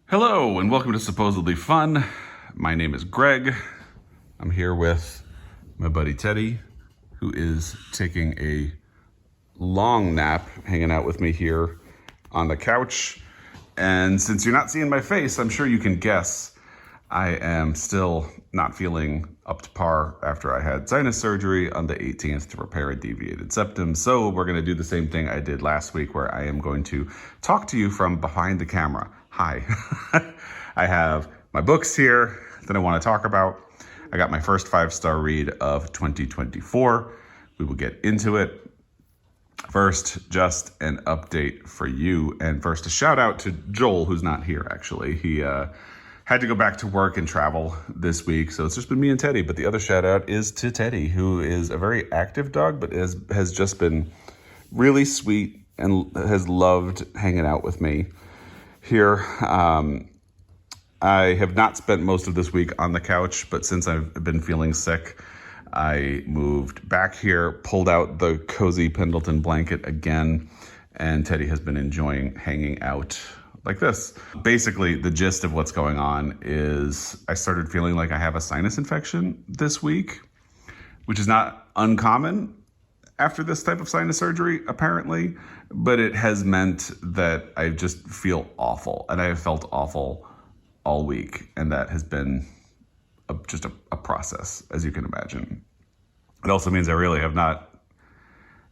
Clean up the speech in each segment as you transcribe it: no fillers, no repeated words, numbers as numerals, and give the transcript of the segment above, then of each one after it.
Hello, and welcome to Supposedly Fun. My name is Greg. I'm here with my buddy Teddy, who is taking a long nap, hanging out with me here on the couch. And since you're not seeing my face, I'm sure you can guess I am still not feeling up to par after I had sinus surgery on the 18th to repair a deviated septum. So we're going to do the same thing I did last week, where I am going to talk to you from behind the camera. Hi. I have my books here that I want to talk about. I got my first 5-star read of 2024. We will get into it. First, just an update for you. And first, a shout out to Joel, who's not here, actually. He had to go back to work and travel this week, so it's just been me and Teddy. But the other shout out is to Teddy, who is a very active dog, but has just been really sweet and has loved hanging out with me here. I have not spent most of this week on the couch, but since I've been feeling sick, I moved back here, pulled out the cozy Pendleton blanket again, and Teddy has been enjoying hanging out like this. Basically, the gist of what's going on is I started feeling like I have a sinus infection this week, which is not uncommon after this type of sinus surgery, apparently, but it has meant that I just feel awful, and I have felt awful all week, and that has been just a process, as you can imagine. It also means I really have not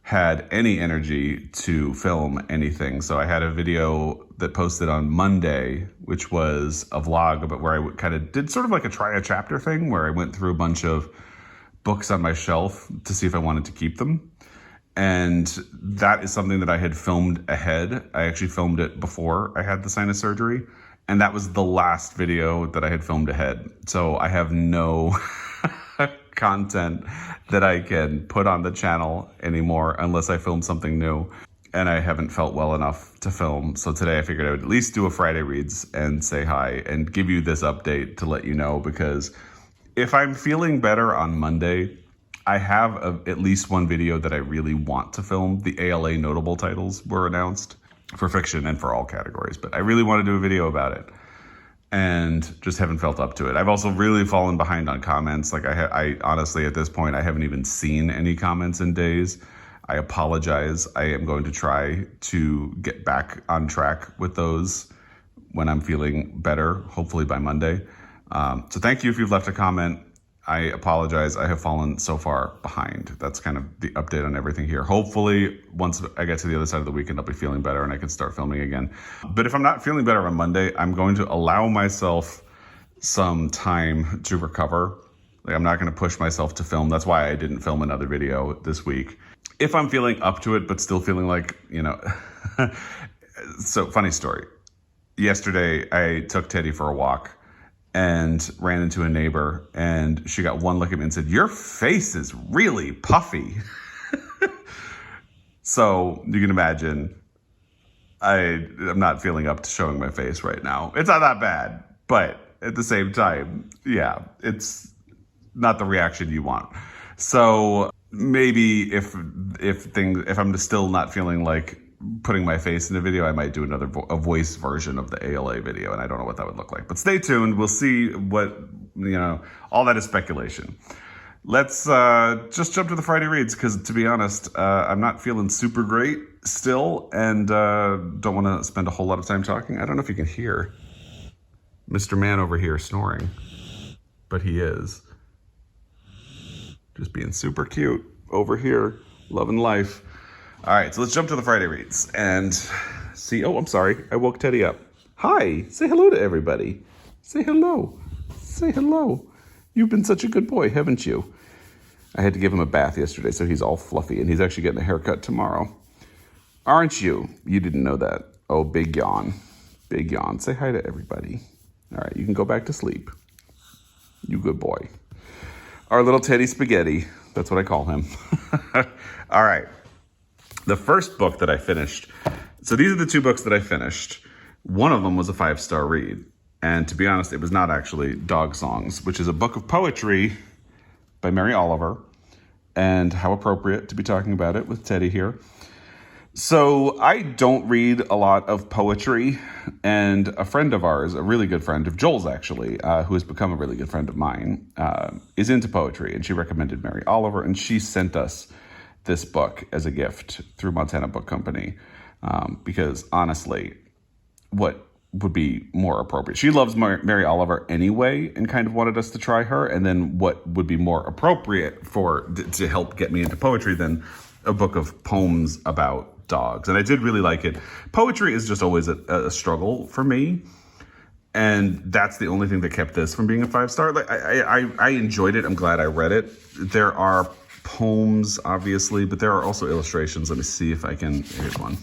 had any energy to film anything. So I had a video that posted on Monday, which was a vlog about where I kind of did sort of like a try a chapter thing, where I went through a bunch of books on my shelf to see if I wanted to keep them. And that is something that I had filmed ahead. I actually filmed it before I had the sinus surgery. And that was the last video that I had filmed ahead. So I have no content that I can put on the channel anymore unless I film something new. And I haven't felt well enough to film. So today I figured I would at least do a Friday Reads and say hi and give you this update to let you know, because if I'm feeling better on Monday, I have at least one video that I really want to film. The ALA notable titles were announced for fiction and for all categories, but I really want to do a video about it and just haven't felt up to it. I've also really fallen behind on comments. Like I honestly, at this point, I haven't even seen any comments in days. I apologize. I am going to try to get back on track with those when I'm feeling better, hopefully by Monday. So thank you if you've left a comment. I apologize. I have fallen so far behind. That's kind of the update on everything here. Hopefully, once I get to the other side of the weekend, I'll be feeling better and I can start filming again. But if I'm not feeling better on Monday, I'm going to allow myself some time to recover. Like, I'm not going to push myself to film. That's why I didn't film another video this week. If I'm feeling up to it, but still feeling like, So, funny story. Yesterday, I took Teddy for a walk and ran into a neighbor, and she got one look at me and said, "Your face is really puffy." So you can imagine I'm not feeling up to showing my face right now. It's not that bad, but at the same time, yeah, it's not the reaction you want. So maybe if I'm still not feeling like putting my face in a video, I might do a voice version of the ALA video, and I don't know what that would look like. But stay tuned. We'll see what, all that is speculation. Let's just jump to the Friday Reads, because to be honest, I'm not feeling super great still, and don't want to spend a whole lot of time talking. I don't know if you can hear Mr. Man over here snoring, but he is just being super cute over here, loving life. All right, so let's jump to the Friday Reads and see. Oh, I'm sorry. I woke Teddy up. Hi. Say hello to everybody. Say hello. Say hello. You've been such a good boy, haven't you? I had to give him a bath yesterday, so he's all fluffy, and he's actually getting a haircut tomorrow. Aren't you? You didn't know that. Oh, big yawn. Big yawn. Say hi to everybody. All right, you can go back to sleep. You good boy. Our little Teddy Spaghetti. That's what I call him. All right. The first book that I finished, so these are the two books that I finished. One of them was a 5-star read. And to be honest, it was not actually Dog Songs, which is a book of poetry by Mary Oliver. And how appropriate to be talking about it with Teddy here. So I don't read a lot of poetry, and a friend of ours, a really good friend of Joel's actually, who has become a really good friend of mine, is into poetry, and she recommended Mary Oliver, and she sent us this book as a gift through Montana Book Company, because honestly, what would be more appropriate? She loves Mary Oliver anyway, and kind of wanted us to try her, and then what would be more appropriate to help get me into poetry than a book of poems about dogs. And I did really like it. Poetry is just always a struggle for me, and that's the only thing that kept this from being a 5-star. Like I enjoyed it. I'm glad I read it. There are poems, obviously, but there are also illustrations. Let me see if I can. Here's one.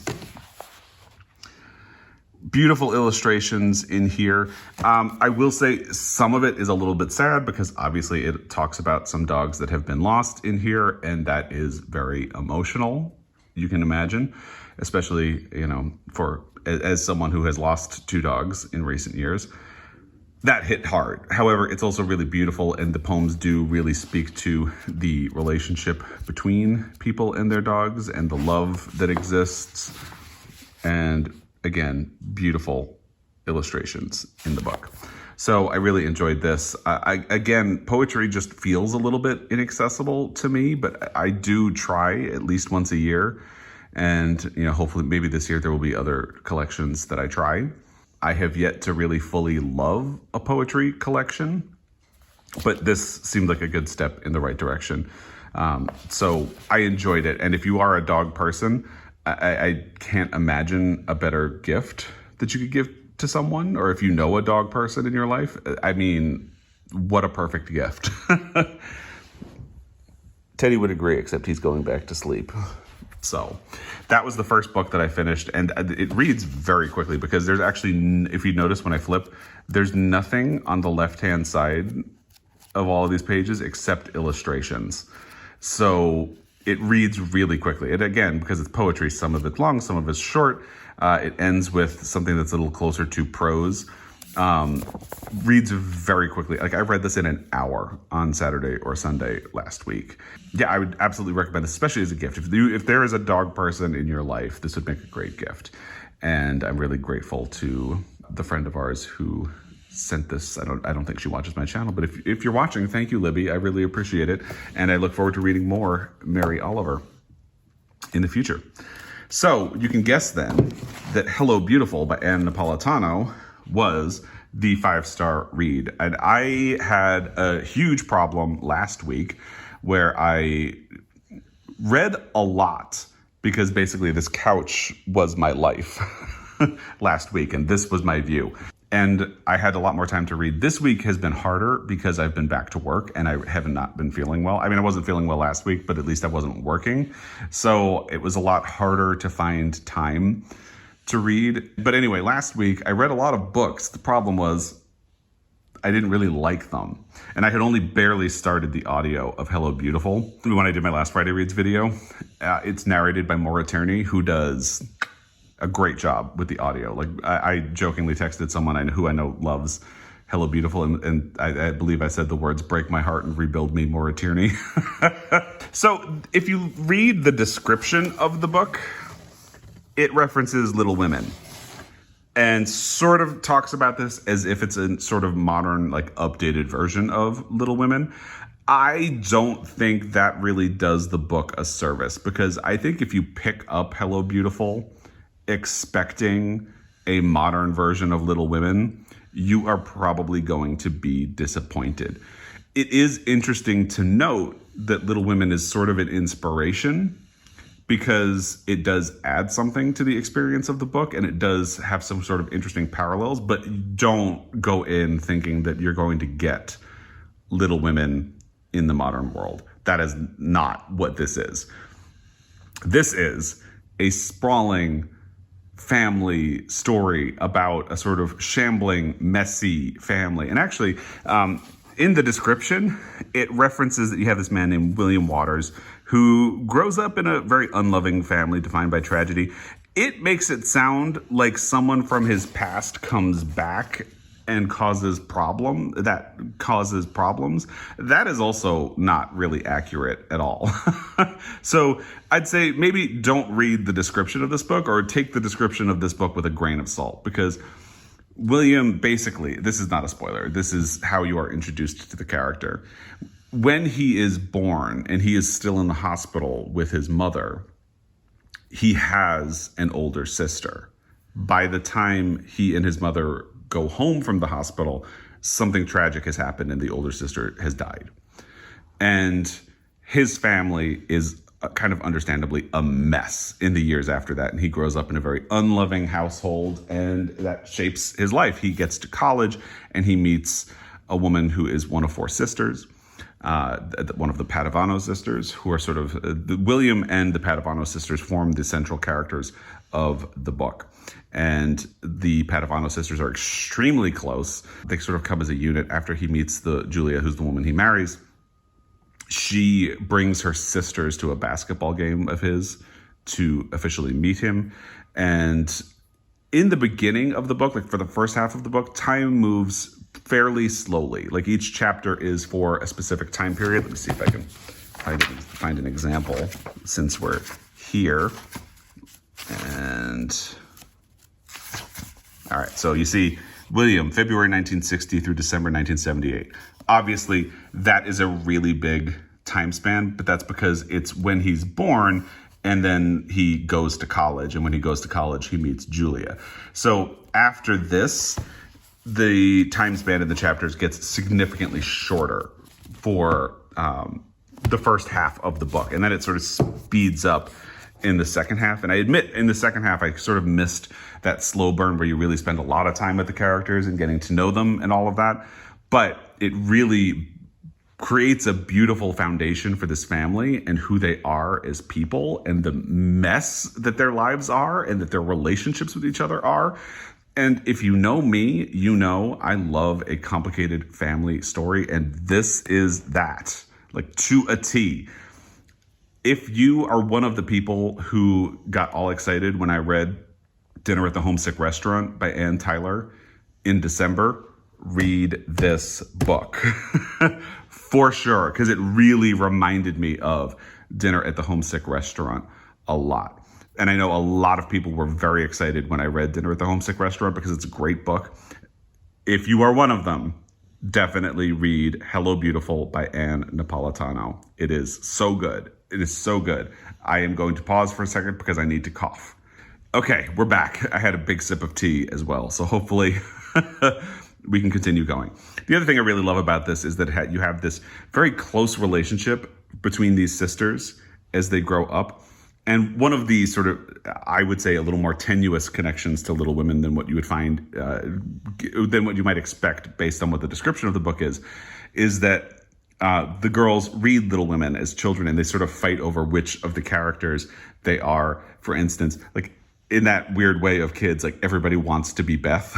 Beautiful illustrations in here. I will say some of it is a little bit sad because obviously it talks about some dogs that have been lost in here, and that is very emotional. You can imagine, especially, as someone who has lost 2 dogs in recent years, that hit hard. However, it's also really beautiful, and the poems do really speak to the relationship between people and their dogs and the love that exists. And again, beautiful illustrations in the book. So I really enjoyed this. Again, poetry just feels a little bit inaccessible to me, but I do try at least once a year. And, hopefully maybe this year there will be other collections that I try. I have yet to really fully love a poetry collection, but this seemed like a good step in the right direction. So I enjoyed it. And if you are a dog person, I can't imagine a better gift that you could give to someone, or if you know a dog person in your life. I mean, what a perfect gift. Teddy would agree, except he's going back to sleep. So that was the first book that I finished, and it reads very quickly because there's actually, if you notice when I flip, there's nothing on the left-hand side of all of these pages except illustrations. So it reads really quickly. And again, because it's poetry, some of it's long, some of it's short. It ends with something that's a little closer to prose. Reads very quickly. Like I read this in an hour on Saturday or Sunday last week. Yeah, I would absolutely recommend this, especially as a gift. If there is a dog person in your life, this would make a great gift. And I'm really grateful to the friend of ours who sent this. I don't think she watches my channel, but if you're watching, thank you, Libby. I really appreciate it. And I look forward to reading more Mary Oliver in the future. So you can guess then that Hello Beautiful by Ann Napolitano was the 5-star read. And I had a huge problem last week where I read a lot because basically this couch was my life last week, and this was my view. And I had a lot more time to read. This week has been harder because I've been back to work and I have not been feeling well. I mean, I wasn't feeling well last week, but at least I wasn't working. So it was a lot harder to find time to read. But anyway, last week I read a lot of books. The problem was I didn't really like them. And I had only barely started the audio of Hello Beautiful. When I did my last Friday Reads video, it's narrated by Maura Tierney, who does a great job with the audio. Like I jokingly texted someone who I know loves Hello Beautiful, and I believe I said the words "break my heart and rebuild me," Maura Tierney. So if you read the description of the book, it references Little Women and sort of talks about this as if it's a sort of modern, like updated version of Little Women. I don't think that really does the book a service, because I think if you pick up Hello Beautiful expecting a modern version of Little Women, you are probably going to be disappointed. It is interesting to note that Little Women is sort of an inspiration because it does add something to the experience of the book, and it does have some sort of interesting parallels, but don't go in thinking that you're going to get Little Women in the modern world. That is not what this is. This is a sprawling family story about a sort of shambling, messy family. And actually, in the description, it references that you have this man named William Waters who grows up in a very unloving family defined by tragedy. It makes it sound like someone from his past comes back and causes problems, that is also not really accurate at all. So I'd say maybe don't read the description of this book, or take the description of this book with a grain of salt, because William, basically, this is not a spoiler, this is how you are introduced to the character. When he is born and he is still in the hospital with his mother, he has an older sister. By the time he and his mother go home from the hospital, something tragic has happened and the older sister has died. And his family is kind of understandably a mess in the years after that. And he grows up in a very unloving household, and that shapes his life. He gets to college and he meets a woman who is one of 4 sisters. One of the Padavano sisters, who are sort of William and the Padavano sisters form the central characters of the book. And the Padavano sisters are extremely close. They sort of come as a unit. After he meets Julia, who's the woman he marries, she brings her sisters to a basketball game of his to officially meet him. And in the beginning of the book, like for the first half of the book, time moves fairly slowly. Like each chapter is for a specific time period. Let me see if I can find an example since we're here. And all right, so you see William, February 1960 through December 1978. Obviously, that is a really big time span, but that's because it's when he's born and then he goes to college. And when he goes to college, he meets Julia. So after this, the time span in the chapters gets significantly shorter for the first half of the book. And then it sort of speeds up in the second half. And I admit, in the second half, I sort of missed that slow burn where you really spend a lot of time with the characters and getting to know them and all of that. But it really creates a beautiful foundation for this family and who they are as people and the mess that their lives are and that their relationships with each other are. And if you know me, you know I love a complicated family story, and this is that, like to a T. If you are one of the people who got all excited when I read Dinner at the Homesick Restaurant by Ann Tyler in December, read this book for sure, because it really reminded me of Dinner at the Homesick Restaurant a lot. And I know a lot of people were very excited when I read Dinner at the Homesick Restaurant because it's a great book. If you are one of them, definitely read Hello Beautiful by Ann Napolitano. It is so good. It is so good. I am going to pause for a second because I need to cough. Okay, we're back. I had a big sip of tea as well, so hopefully we can continue going. The other thing I really love about this is that you have this very close relationship between these sisters as they grow up. And one of the sort of, I would say, a little more tenuous connections to Little Women than what you would find, than what you might expect based on what the description of the book is that the girls read Little Women as children, and they sort of fight over which of the characters they are. For instance, like in that weird way of kids, like everybody wants to be Beth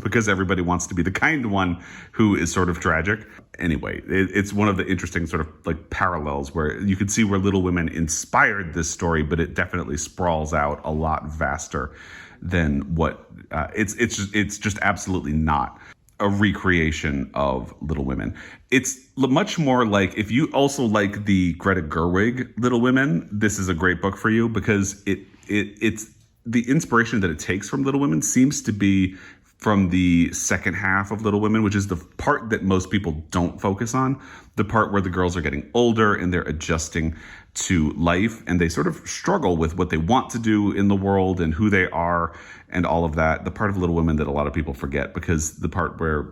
because everybody wants to be the kind one who is sort of tragic. Anyway, it's one of the interesting sort of like parallels where you can see where Little Women inspired this story, but it definitely sprawls out a lot vaster than what it's just absolutely not a recreation of Little Women. It's much more like, if you also like the Greta Gerwig Little Women, this is a great book for you, because it's the inspiration that it takes from Little Women seems to be from the second half of Little Women, which is the part that most people don't focus on, the part where the girls are getting older and they're adjusting to life and they sort of struggle with what they want to do in the world and who they are and all of that. The part of Little Women that a lot of people forget, because the part where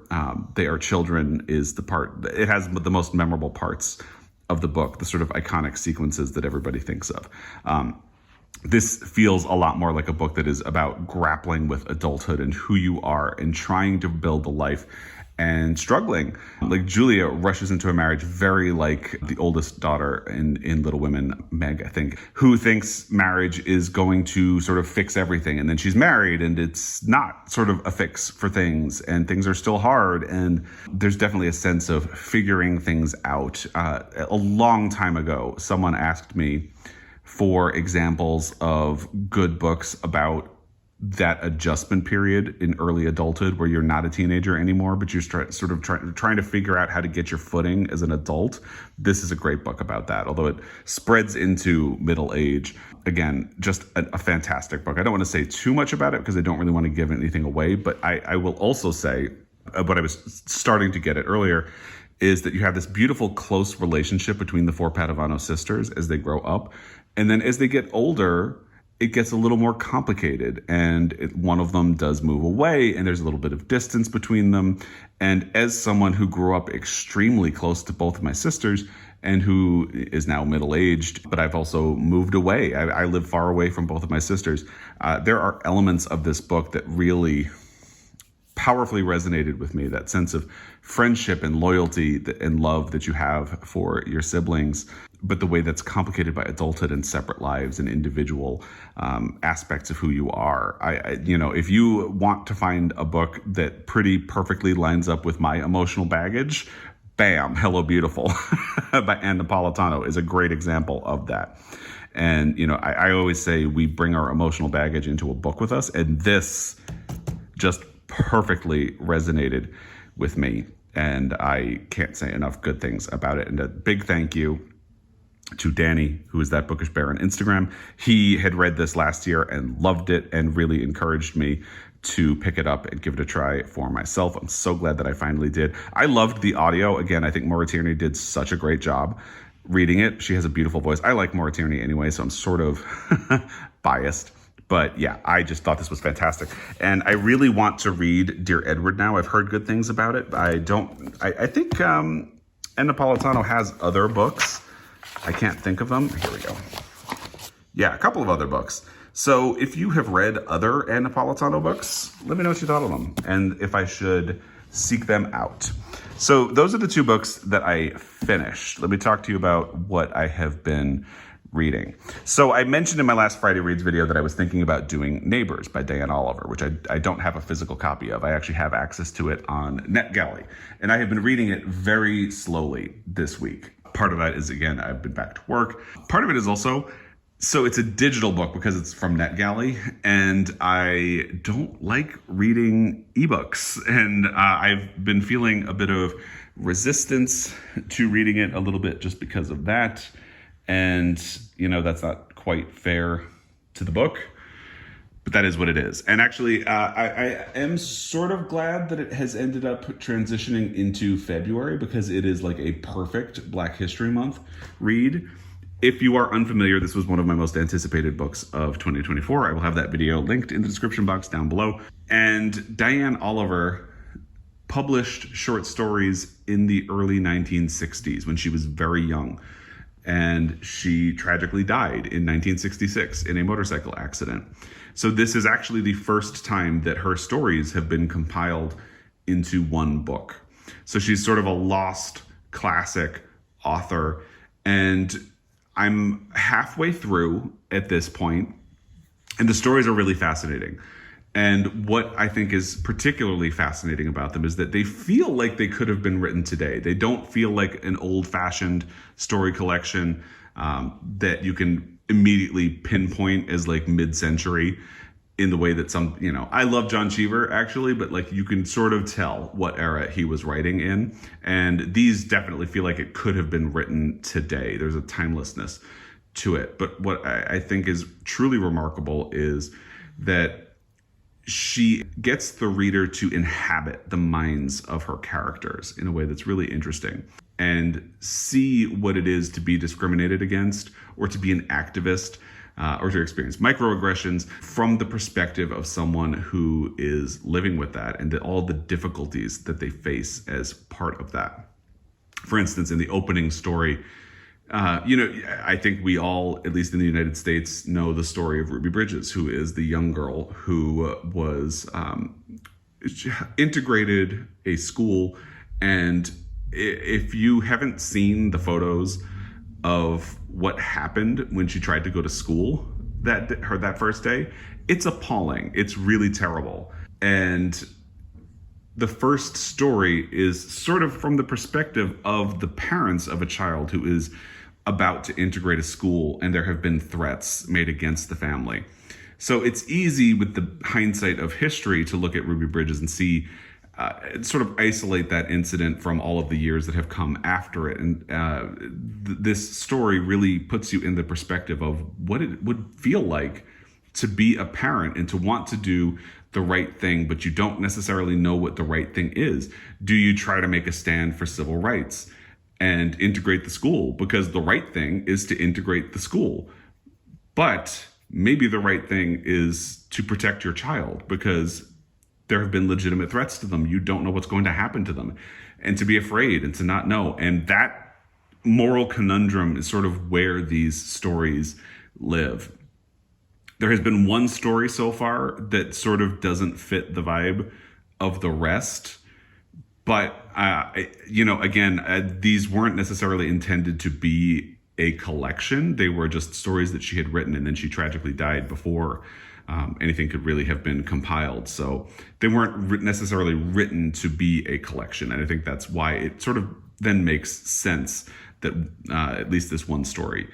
they are children is the part, it has the most memorable parts of the book, the sort of iconic sequences that everybody thinks of. This feels a lot more like a book that is about grappling with adulthood and who you are and trying to build a life and struggling. Like Julia rushes into a marriage very like the oldest daughter in Little Women, Meg, I think, who thinks marriage is going to sort of fix everything. And then she's married and it's not sort of a fix for things, and things are still hard. And there's definitely a sense of figuring things out. A long time ago, someone asked me for examples of good books about that adjustment period in early adulthood where you're not a teenager anymore, but you're trying to figure out how to get your footing as an adult. This is a great book about that, although it spreads into middle age. Again, just a fantastic book. I don't want to say too much about it because I don't really want to give anything away, but I will also say what I was starting to get at earlier is that you have this beautiful close relationship between the four Padavano sisters as they grow up. And then as they get older, it gets a little more complicated, and one of them does move away, and there's a little bit of distance between them. And as someone who grew up extremely close to both of my sisters and who is now middle-aged, but I've also moved away. I live far away from both of my sisters. There are elements of this book that really powerfully resonated with me, that sense of friendship and loyalty and love that you have for your siblings, but the way that's complicated by adulthood and separate lives and individual aspects of who you are. If you want to find a book that pretty perfectly lines up with my emotional baggage, bam, Hello Beautiful by Ann Napolitano is a great example of that. And, I always say we bring our emotional baggage into a book with us, and this just perfectly resonated with me, and I can't say enough good things about it. And a big thank you to Danny, who is That Bookish Bear on Instagram. He had read this last year and loved it and really encouraged me to pick it up and give it a try for myself. I'm so glad that I finally did. I loved the audio. Again, I think Maura Tierney did such a great job reading it. She has a beautiful voice. I like Maura Tierney anyway, so I'm sort of biased. But yeah, I just thought this was fantastic. And I really want to read Dear Edward now. I've heard good things about it. I think Ann Napolitano has other books. I can't think of them. Here we go. Yeah, a couple of other books. So if you have read other Ann Napolitano books, let me know what you thought of them and if I should seek them out. So those are the two books that I finished. Let me talk to you about what I have been reading. So I mentioned in my last Friday Reads video that I was thinking about doing Neighbors by Diane Oliver, which I don't have a physical copy of. I actually have access to it on NetGalley. And I have been reading it very slowly this week. Part of that is, again, I've been back to work. Part of it is also, so it's a digital book because it's from NetGalley, and I don't like reading ebooks. And I've been feeling a bit of resistance to reading it a little bit just because of that. And, that's not quite fair to the book, but that is what it is. And actually, I am sort of glad that it has ended up transitioning into February because it is like a perfect Black History Month read. If you are unfamiliar, this was one of my most anticipated books of 2024. I will have that video linked in the description box down below. And Diane Oliver published short stories in the early 1960s when she was very young. And she tragically died in 1966 in a motorcycle accident. So this is actually the first time that her stories have been compiled into one book. So she's sort of a lost classic author. And I'm halfway through at this point, and the stories are really fascinating. And what I think is particularly fascinating about them is that they feel like they could have been written today. They don't feel like an old-fashioned story collection that you can immediately pinpoint as like mid-century in the way that some, I love John Cheever actually, but like you can sort of tell what era he was writing in. And these definitely feel like it could have been written today. There's a timelessness to it. But what I think is truly remarkable is that she gets the reader to inhabit the minds of her characters in a way that's really interesting and see what it is to be discriminated against or to be an activist or to experience microaggressions from the perspective of someone who is living with that and all the difficulties that they face as part of that. For instance, in the opening story, I think we all, at least in the United States, know the story of Ruby Bridges, who is the young girl who was integrated a school. And if you haven't seen the photos of what happened when she tried to go to school that first day, it's appalling. It's really terrible. And the first story is sort of from the perspective of the parents of a child who is about to integrate a school, and there have been threats made against the family. So it's easy with the hindsight of history to look at Ruby Bridges and see, sort of isolate that incident from all of the years that have come after it. And this story really puts you in the perspective of what it would feel like to be a parent and to want to do the right thing, but you don't necessarily know what the right thing is. Do you try to make a stand for civil rights and integrate the school? Because the right thing is to integrate the school. But maybe the right thing is to protect your child because there have been legitimate threats to them. You don't know what's going to happen to them, and to be afraid and to not know. And that moral conundrum is sort of where these stories live. There has been one story so far that sort of doesn't fit the vibe of the rest. But, these weren't necessarily intended to be a collection. They were just stories that she had written, and then she tragically died before anything could really have been compiled. So they weren't necessarily written to be a collection. And I think that's why it sort of then makes sense that at least this one story,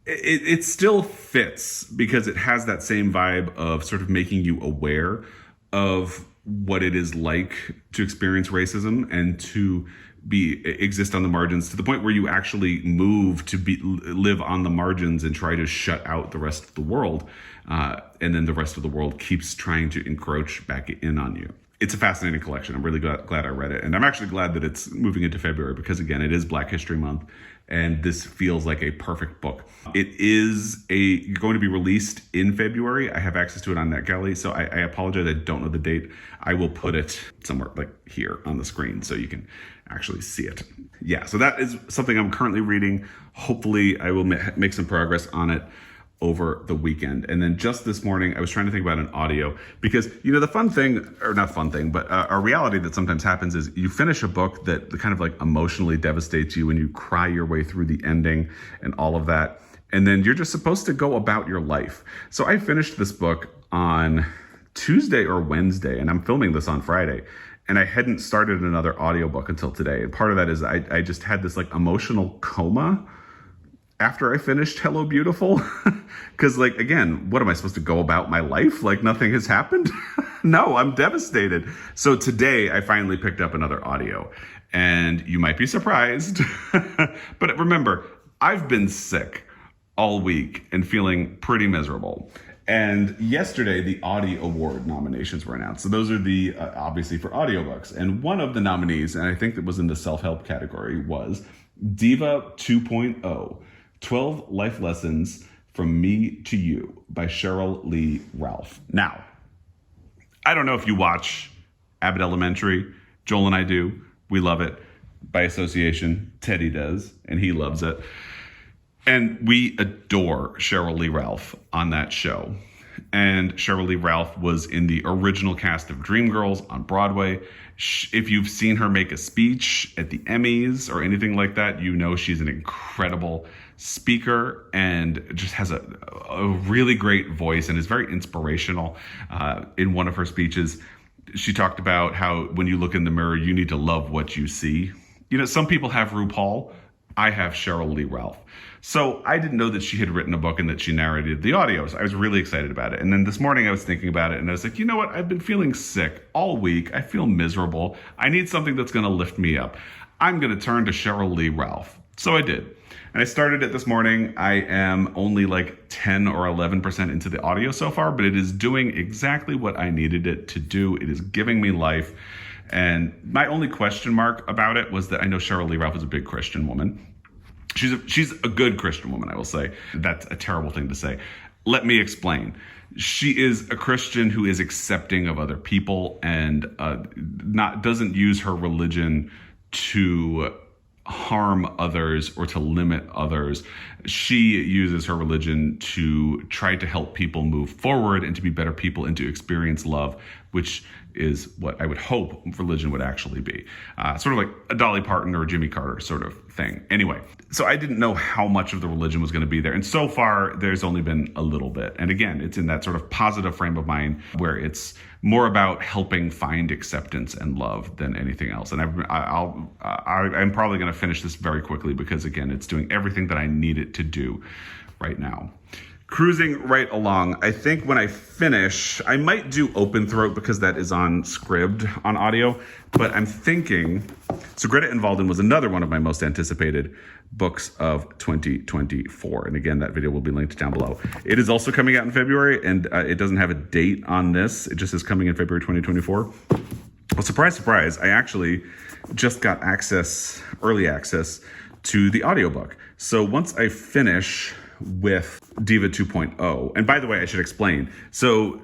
it still fits because it has that same vibe of sort of making you aware of what it is like to experience racism and to exist on the margins, to the point where you actually move to live on the margins and try to shut out the rest of the world. And then the rest of the world keeps trying to encroach back in on you. It's a fascinating collection. I'm really glad I read it. And I'm actually glad that it's moving into February because, again, it is Black History Month. And this feels like a perfect book. It is going to be released in February. I have access to it on NetGalley, so I apologize. I don't know the date. I will put it somewhere like here on the screen so you can actually see it. Yeah, so that is something I'm currently reading. Hopefully, I will make some progress on it over the weekend. And then just this morning, I was trying to think about an audio because, the fun thing, or not fun thing, but a reality that sometimes happens is you finish a book that kind of like emotionally devastates you and you cry your way through the ending and all of that. And then you're just supposed to go about your life. So I finished this book on Tuesday or Wednesday, and I'm filming this on Friday. And I hadn't started another audiobook until today. And part of that is I just had this like emotional coma after I finished Hello Beautiful. Because again, what am I supposed to go about my life? Like nothing has happened? No, I'm devastated. So today I finally picked up another audio, and you might be surprised. But remember, I've been sick all week and feeling pretty miserable. And yesterday, the Audie Award nominations were announced. So those are the, obviously, for audiobooks. And one of the nominees, and I think that was in the self-help category, was Diva 2.0, 12 Life Lessons from Me to You by Cheryl Lee Ralph. Now, I don't know if you watch Abbott Elementary. Joel and I do. We love it. By association, Teddy does, and he loves it. And we adore Cheryl Lee Ralph on that show. And Cheryl Lee Ralph was in the original cast of Dreamgirls on Broadway. If you've seen her make a speech at the Emmys or anything like that, you know she's an incredible speaker and just has a really great voice and is very inspirational. In one of her speeches, she talked about how when you look in the mirror, you need to love what you see. Some people have RuPaul. I have Cheryl Lee Ralph. So I didn't know that she had written a book and that she narrated the audios. I was really excited about it. And then this morning I was thinking about it and I was like, you know what? I've been feeling sick all week. I feel miserable. I need something that's going to lift me up. I'm going to turn to Cheryl Lee Ralph. So I did. And I started it this morning. I am only like 10 or 11% into the audio so far, but it is doing exactly what I needed it to do. It is giving me life. And my only question mark about it was that I know Cheryl Lee Ralph is a big Christian woman. She's a good Christian woman, I will say. That's a terrible thing to say. Let me explain. She is a Christian who is accepting of other people and doesn't use her religion to harm others or to limit others. She uses her religion to try to help people move forward and to be better people and to experience love, which is what I would hope religion would actually be. Sort of like a Dolly Parton or a Jimmy Carter sort of thing. Anyway, so I didn't know how much of the religion was going to be there. And so far, there's only been a little bit. And again, it's in that sort of positive frame of mind where it's more about helping find acceptance and love than anything else. And I'm probably going to finish this very quickly because, again, it's doing everything that I need it to do right now. cruising right along. I think when I finish, I might do Open Throat because that is on Scribd on audio. But I'm thinking, so Greta and Walden was another one of my most anticipated books of 2024. And again, that video will be linked down below. It is also coming out in February, and it doesn't have a date on this. It just is coming in February 2024. Well, surprise, surprise, I actually just got early access to the audiobook. So once I finish with Diva 2.0, and by the way, I should explain. So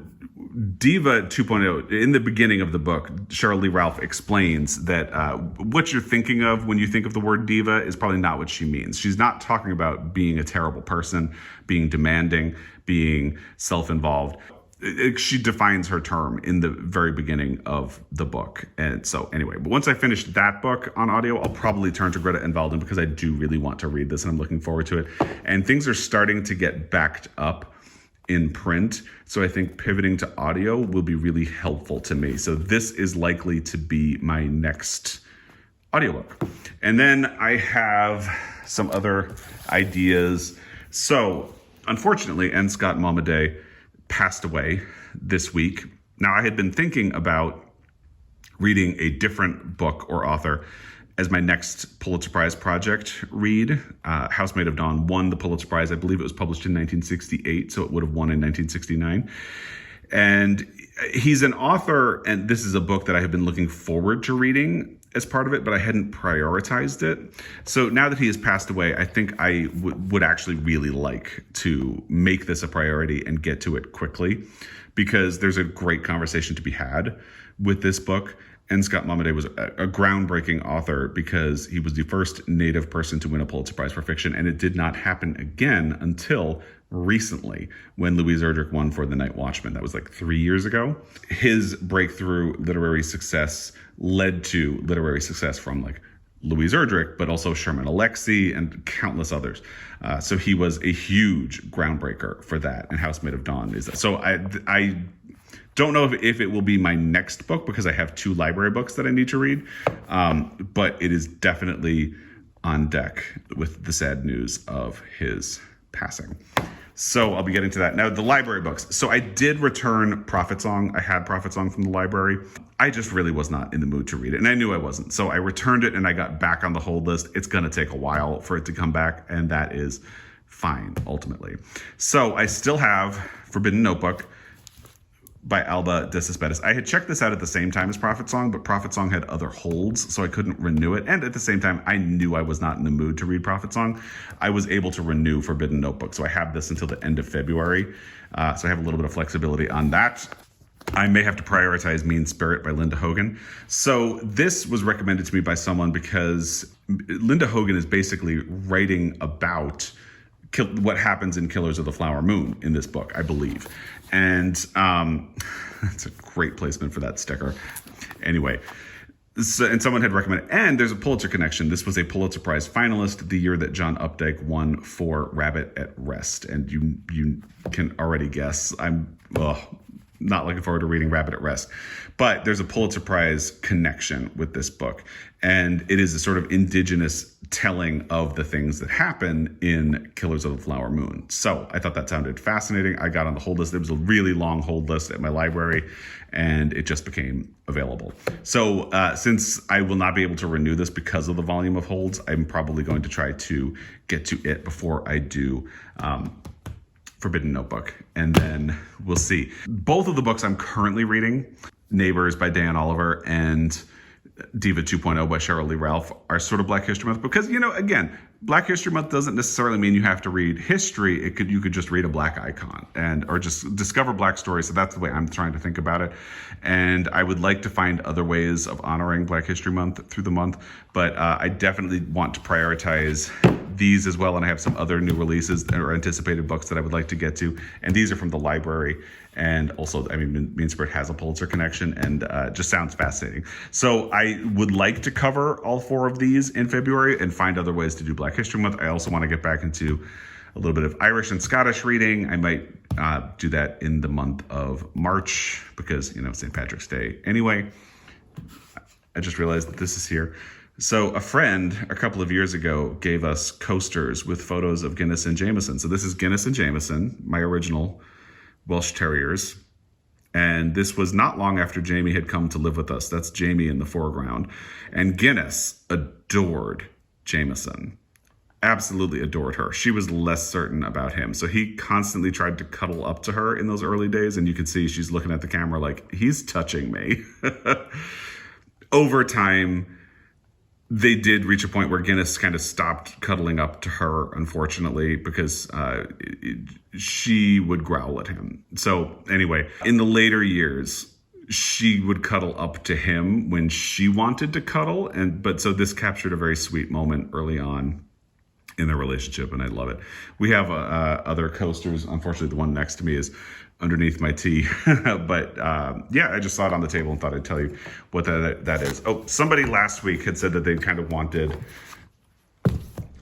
Diva 2.0, in the beginning of the book, Cheryl Lee Ralph explains that what you're thinking of when you think of the word diva is probably not what she means. She's not talking about being a terrible person, being demanding, being self-involved. She defines her term in the very beginning of the book. And so anyway, but once I finish that book on audio, I'll probably turn to Greta and Walden because I do really want to read this and I'm looking forward to it. And things are starting to get backed up in print. So I think pivoting to audio will be really helpful to me. So this is likely to be my next audiobook. And then I have some other ideas. So unfortunately, N. Scott Momaday passed away this week. Now, I had been thinking about reading a different book or author as my next Pulitzer Prize project read. Housemaid of Dawn won the Pulitzer Prize. I believe it was published in 1968, so it would have won in 1969. And he's an author, and this is a book that I have been looking forward to reading as part of it, but I hadn't prioritized it. So now that he has passed away, I think I would actually really like to make this a priority and get to it quickly, because there's a great conversation to be had with this book. And Scott Momaday was a groundbreaking author because he was the first Native person to win a Pulitzer Prize for fiction, and it did not happen again until recently when Louise Erdrich won for The Night Watchman. That was like 3 years ago. His breakthrough literary success led to literary success from like Louise Erdrich, but also Sherman Alexie and countless others. So he was a huge groundbreaker for that, and Housemaid of Dawn is that. So I don't know if it will be my next book because I have 2 library books that I need to read, but it is definitely on deck with the sad news of his passing. So I'll be getting to that. Now, the library books. So I did return Prophet Song. I had Prophet Song from the library. I just really was not in the mood to read it, and I knew I wasn't. So I returned it, and I got back on the hold list. It's going to take a while for it to come back, and that is fine, ultimately. So I still have Forbidden Notebook by Alba de Cespedes. I had checked this out at the same time as Prophet Song, but Prophet Song had other holds, so I couldn't renew it. And at the same time, I knew I was not in the mood to read Prophet Song. I was able to renew Forbidden Notebook, so I have this until the end of February. So I have a little bit of flexibility on that. I may have to prioritize Mean Spirit by Linda Hogan. So this was recommended to me by someone because Linda Hogan is basically writing about what happens in Killers of the Flower Moon in this book, I believe. And it's a great placement for that sticker. Anyway, and someone had recommended, and there's a Pulitzer connection. This was a Pulitzer Prize finalist the year that John Updike won for Rabbit at Rest. And you can already guess, I'm not looking forward to reading Rabbit at Rest. But there's a Pulitzer Prize connection with this book. And it is a sort of indigenous telling of the things that happen in Killers of the Flower Moon. So I thought that sounded fascinating. I got on the hold list. There was a really long hold list at my library, and it just became available. So since I will not be able to renew this because of the volume of holds, I'm probably going to try to get to it before I do Forbidden Notebook, and then we'll see. Both of the books I'm currently reading, Neighbors by Dan Oliver and Diva 2.0 by Cheryl Lee Ralph, are sort of Black History Month because, again, Black History Month doesn't necessarily mean you have to read history. You could just read a Black icon or just discover Black stories. So that's the way I'm trying to think about it. And I would like to find other ways of honoring Black History Month through the month, but I definitely want to prioritize these as well. And I have some other new releases or anticipated books that I would like to get to. And these are from the library. And also, Mean Spirit has a Pulitzer connection and just sounds fascinating. So I would like to cover all 4 of these in February and find other ways to do Black History Month. I also want to get back into a little bit of Irish and Scottish reading. I might do that in the month of March because, St. Patrick's Day. Anyway, I just realized that this is here. So a friend a couple of years ago gave us coasters with photos of Guinness and Jameson. So this is Guinness and Jameson, my original Welsh Terriers. And this was not long after Jamie had come to live with us. That's Jamie in the foreground. And Guinness adored Jameson. Absolutely adored her. She was less certain about him. So he constantly tried to cuddle up to her in those early days. And you can see she's looking at the camera like, he's touching me. Over time, they did reach a point where Guinness kind of stopped cuddling up to her, unfortunately, because she would growl at him. So anyway, in the later years, she would cuddle up to him when she wanted to cuddle. But so this captured a very sweet moment early on in their relationship, and I love it. We have other coasters. Unfortunately, the one next to me is underneath my tea. But yeah, I just saw it on the table and thought I'd tell you what that is. Oh, somebody last week had said that they kind of wanted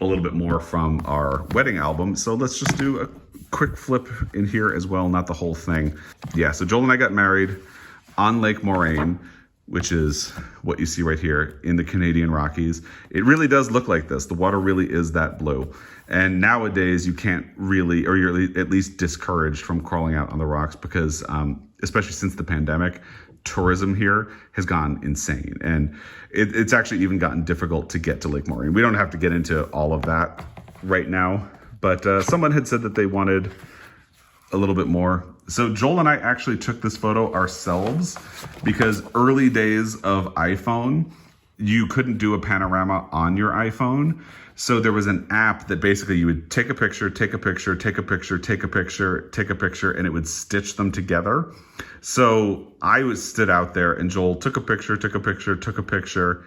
a little bit more from our wedding album. So let's just do a quick flip in here as well, not the whole thing. Yeah, so Joel and I got married on Lake Moraine, which is what you see right here in the Canadian Rockies. It really does look like this. The water really is that blue. And nowadays you can't really, or you're at least discouraged from crawling out on the rocks because, especially since the pandemic, tourism here has gone insane. And it's actually even gotten difficult to get to Lake Moraine. We don't have to get into all of that right now, but someone had said that they wanted a little bit more. So Joel and I actually took this photo ourselves because early days of iPhone, you couldn't do a panorama on your iPhone. So there was an app that basically you would take a picture, take a picture, take a picture, take a picture, take a picture, and it would stitch them together. So I stood out there and Joel took a picture, took a picture, took a picture,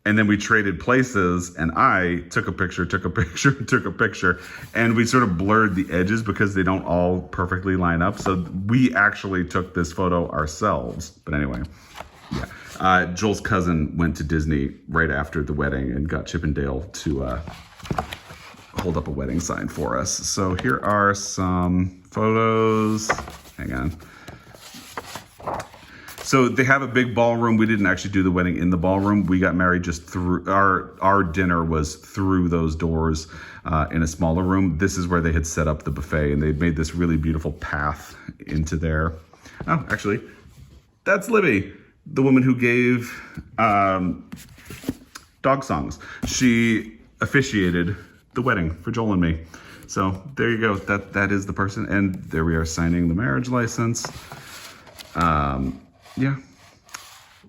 and then we traded places and I took a picture, took a picture, took a picture, and we sort of blurred the edges because they don't all perfectly line up. So we actually took this photo ourselves. But anyway, yeah. Joel's cousin went to Disney right after the wedding and got Chip and Dale to hold up a wedding sign for us. So here are some photos. Hang on. So they have a big ballroom. We didn't actually do the wedding in the ballroom. We got married just through, our dinner was through those doors in a smaller room. This is where they had set up the buffet and they'd made this really beautiful path into there. Oh, actually, that's Libby, the woman who gave dog songs. She officiated the wedding for Joel and me. So there you go. That is the person. And there we are signing the marriage license. Yeah.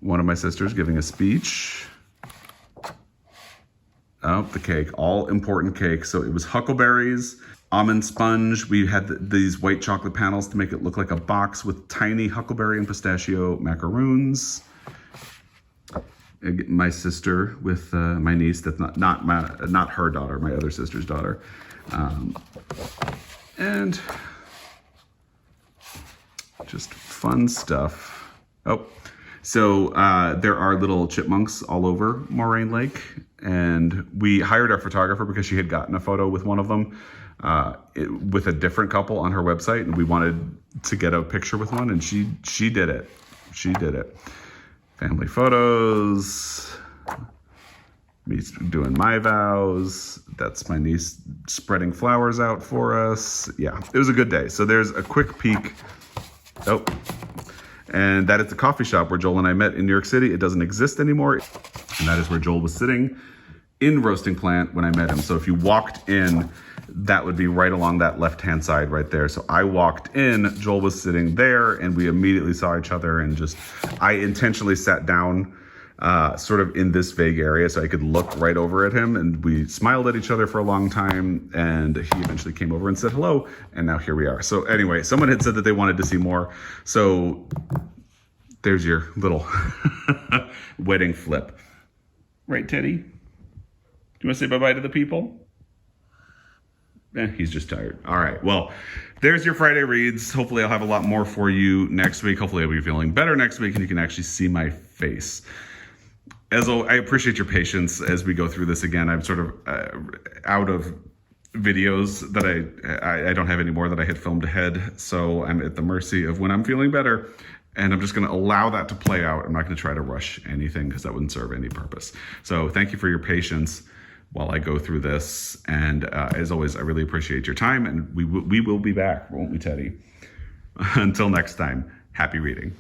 One of my sisters giving a speech. Oh, the cake. All important cake. So it was huckleberries, almond sponge. We had these white chocolate panels to make it look like a box with tiny huckleberry and pistachio macaroons. My sister with my niece, that's not her daughter, my other sister's daughter. And just fun stuff. Oh, so there are little chipmunks all over Moraine Lake, and we hired our photographer because she had gotten a photo with one of them with a different couple on her website, and we wanted to get a picture with one, and she did it. She did it. Family photos, me doing my vows. That's my niece spreading flowers out for us. Yeah, it was a good day. So there's a quick peek. Oh. And that is the coffee shop where Joel and I met in New York City. It doesn't exist anymore. And that is where Joel was sitting in Roasting Plant when I met him. So if you walked in, that would be right along that left-hand side right there. So I walked in, Joel was sitting there, and we immediately saw each other and I intentionally sat down sort of in this vague area so I could look right over at him, and we smiled at each other for a long time, and he eventually came over and said hello, and now here we are. So anyway, someone had said that they wanted to see more, so there's your little wedding flip. Right, Teddy? Do you want to say bye-bye to the people? He's just tired. All right, well, there's your Friday reads. Hopefully I'll have a lot more for you next week. Hopefully I'll be feeling better next week and you can actually see my face. As I appreciate your patience as we go through this again. I'm sort of out of videos that I don't have any more that I had filmed ahead, so I'm at the mercy of when I'm feeling better. And I'm just going to allow that to play out. I'm not going to try to rush anything because that wouldn't serve any purpose. So thank you for your patience while I go through this. And as always, I really appreciate your time. And we will be back, won't we, Teddy? Until next time, happy reading.